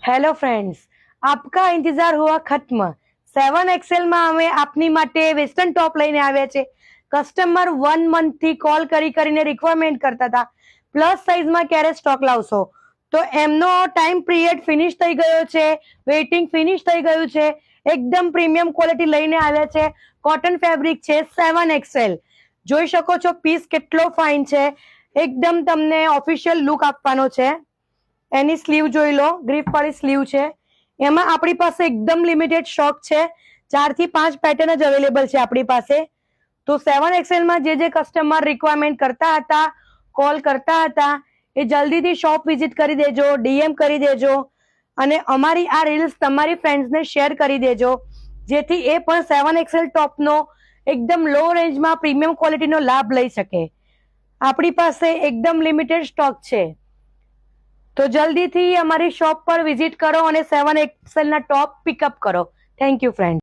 Hello friends, आपका इंतजार हुआ खत्म। 7XL में અમે આપની માટે વેસ્ટર્ન ટોપ લઈને આવ્યા છે। કસ્ટમર 1 મંથ થી કોલ કરીને રિક્વાયરમેન્ટ કરતા હતા પ્લસ સાઇઝમાં ક્યારે સ્ટોક લાવશો, તો એમનો ટાઈમ પીરિયડ ફિનિશ થઈ ગયો છે, વેઇટિંગ ફિનિશ થઈ ગયું છે। એકદમ પ્રીમિયમ ક્વોલિટી લઈને આવ્યા છે। કોટન ફેબ્રિક છે, 7XL। જોઈ શકો છો પીસ કેટલો ફાઇન છે, એકદમ તમને ઓફિશિયલ લુક આપવાનો છે। એની સ્લીવ જોઈ લો, ગ્રીફ વાળી સ્લીવ છે। એમાં આપણી પાસે એકદમ લિમિટેડ સ્ટોક છે, 4 થી 5 પેટર્ન જ અવેલેબલ છે આપણી પાસે। તો 7XL માં જે કસ્ટમર રિક્વાયરમેન્ટ કરતા હતા, કોલ કરતા હતા, એ જલ્દીથી શોપ વિઝિટ કરી દેજો, ડીએમ કરી દેજો અને અમારી આ રીલ્સ તમારી ફ્રેન્ડ્સને શેર કરી દેજો, જેથી એ પણ 7XL ટોપનો એકદમ લો રેન્જમાં પ્રીમિયમ ક્વોલિટીનો લાભ લઈ શકે। આપણી પાસે એકદમ લિમિટેડ સ્ટોક છે, તો જલ્દીથી અમારી શોપ પર વિઝિટ કરો અને 7XL ના ટોપ પિકઅપ કરો। Thank you friend.